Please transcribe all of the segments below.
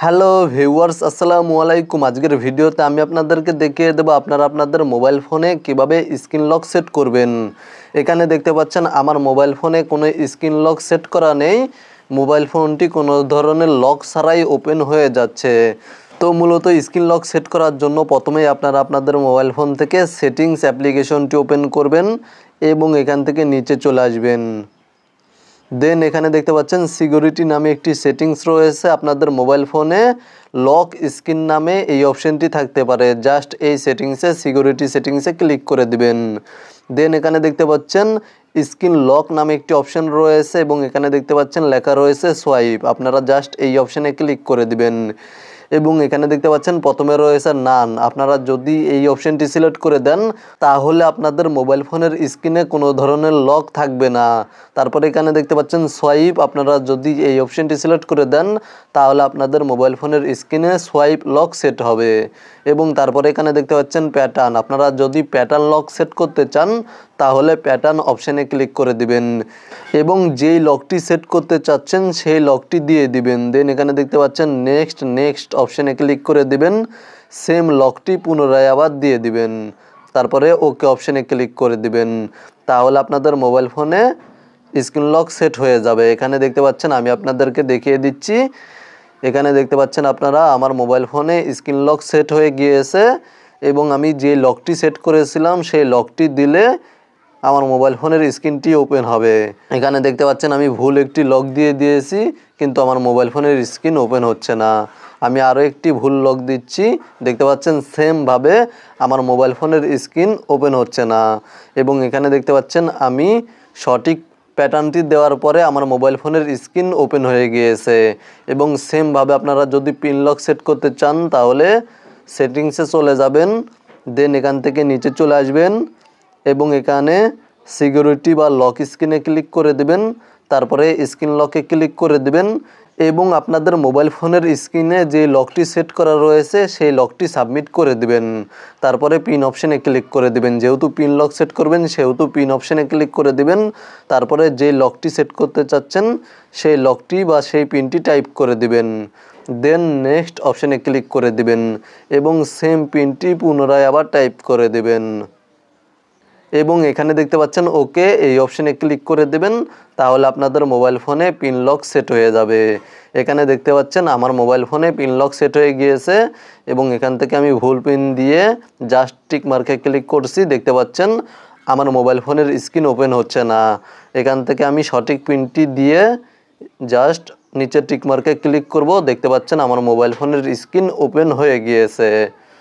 Hello viewers, আসসালামু আলাইকুম। আজকের ভিডিওতে আমি আপনাদেরকে দেখিয়ে দেবো আপনারা আপনাদের মোবাইল ফোনে কিভাবে স্ক্রিন লক সেট করবেন। এখানে দেখতে পাচ্ছেন আমার মোবাইল ফোনে কোনো স্ক্রিন লক সেট করা নেই। মোবাইল ফোনটি কোনো ধরনের লক ছাড়াই ওপেন হয়ে যাচ্ছে। তো মূলত স্ক্রিন লক সেট করার জন্য প্রথমেই আপনারা আপনাদের মোবাইল ফোন থেকে সেটিংস অ্যাপ্লিকেশনটি ওপেন করবেন এবং এখান থেকে নিচে চলে আসবেন। দেন এখানে দেখতে পাচ্ছেন সিকিউরিটি নামে একটি সেটিংস রয়েছে। আপনাদের মোবাইল ফোনে লক স্ক্রিন নামে এই অপশনটি থাকতে পারে। জাস্ট এই সেটিংসে সিকিউরিটি সেটিংসে ক্লিক করে দিবেন। দেন এখানে দেখতে পাচ্ছেন স্ক্রিন লক নামে একটি অপশন রয়েছে এবং এখানে দেখতে পাচ্ছেন লেখা রয়েছে সোয়াইপ। আপনারা জাস্ট এই অপশনে ক্লিক করে দিবেন এবং এখানে দেখতে পাচ্ছেন প্রথমে রয়েছে নান। আপনারা যদি এই অপশনটি সিলেক্ট করে দেন তাহলে আপনাদের মোবাইল ফোনের স্ক্রিনে কোনো ধরনের লক থাকবে না। তারপরে এখানে দেখতে পাচ্ছেন সোয়াইপ। আপনারা যদি এই অপশনটি সিলেক্ট করে দেন তাহলে আপনাদের মোবাইল ফোনের স্ক্রিনে সোয়াইপ লক সেট হবে। এবং তারপরে এখানে দেখতে পাচ্ছেন প্যাটার্ন। আপনারা যদি প্যাটার্ন লক সেট করতে চান তাহলে প্যাটার্ন অপশানে ক্লিক করে দিবেন এবং যেই লকটি সেট করতে চাচ্ছেন সেই লকটি দিয়ে দিবেন। দেন এখানে দেখতে পাচ্ছেন নেক্সট অপশানে ক্লিক করে দিবেন। সেম লকটি পুনরায় আবার দিয়ে দিবেন। তারপরে ওকে অপশানে ক্লিক করে দিবেন। তাহলে আপনাদের মোবাইল ফোনে স্ক্রিন লক সেট হয়ে যাবে। এখানে দেখতে পাচ্ছেন আমি আপনাদেরকে দেখিয়ে দিচ্ছি। এখানে দেখতে পাচ্ছেন আপনারা আমার মোবাইল ফোনে স্ক্রিন লক সেট হয়ে গিয়েছে এবং আমি যে লকটি সেট করেছিলাম সেই লকটি দিলে আমার মোবাইল ফোনের স্ক্রিনটি ওপেন হবে। এখানে দেখতে পাচ্ছেন আমি ভুল একটি লক দিয়ে দিয়েছি কিন্তু আমার মোবাইল ফোনের স্ক্রিন ওপেন হচ্ছে না। আমি আরও একটি ভুল লক দিচ্ছি। দেখতে পাচ্ছেন সেমভাবে আমার মোবাইল ফোনের স্ক্রিন ওপেন হচ্ছে না। এবং এখানে দেখতে পাচ্ছেন আমি সঠিক প্যাটার্নটি দেওয়ার পরে আমার মোবাইল ফোনের স্ক্রিন ওপেন হয়ে গিয়েছে। এবং সেমভাবে আপনারা যদি পিন লক সেট করতে চান তাহলে সেটিংসে চলে যাবেন। দেন এখান থেকে নিচে চলে আসবেন এবং এখানে সিকিউরিটি বা লক স্ক্রিনে ক্লিক করে দেবেন। তারপরে স্ক্রিন লকে ক্লিক করে দেবেন এবং আপনাদের মোবাইল ফোনের স্ক্রিনে যে লকটি সেট করা রয়েছে সেই লকটি সাবমিট করে দিবেন। তারপরে পিন অপশানে ক্লিক করে দিবেন। যেহেতু পিন লক সেট করবেন সেহেতু পিন অপশানে ক্লিক করে দিবেন। তারপরে যে লকটি সেট করতে চাচ্ছেন সেই লকটি বা সেই পিনটি টাইপ করে দিবেন। দেন নেক্সট অপশানে ক্লিক করে দিবেন এবং সেম পিনটি পুনরায় আবার টাইপ করে দিবেন এবং এখানে দেখতে পাচ্ছেন ওকে এই অপশানে ক্লিক করে দেবেন। তাহলে আপনাদের মোবাইল ফোনে পিন লক সেট হয়ে যাবে। এখানে দেখতে পাচ্ছেন আমার মোবাইল ফোনে পিন লক সেট হয়ে গিয়েছে এবং এখান থেকে আমি ভুল পিন দিয়ে জাস্ট টিক মার্কে ক্লিক করছি। দেখতে পাচ্ছেন আমার মোবাইল ফোনের স্ক্রিন ওপেন হচ্ছে না। এখান থেকে আমি সঠিক পিনটি দিয়ে জাস্ট নিচে টিক মার্কে ক্লিক করব। দেখতে পাচ্ছেন আমার মোবাইল ফোনের স্ক্রিন ওপেন হয়ে গিয়েছে।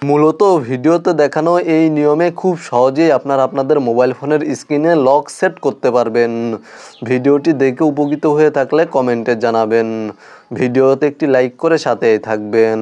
মূলত ভিডিওতে দেখানো এই নিয়মে খুব সহজেই আপনারা আপনাদের মোবাইল ফোনের স্ক্রিনে লক সেট করতে পারবেন। ভিডিওটি দেখে উপকৃত হয়ে থাকলে কমেন্টে জানাবেন। ভিডিওতে একটি লাইক করে সাথেই থাকবেন।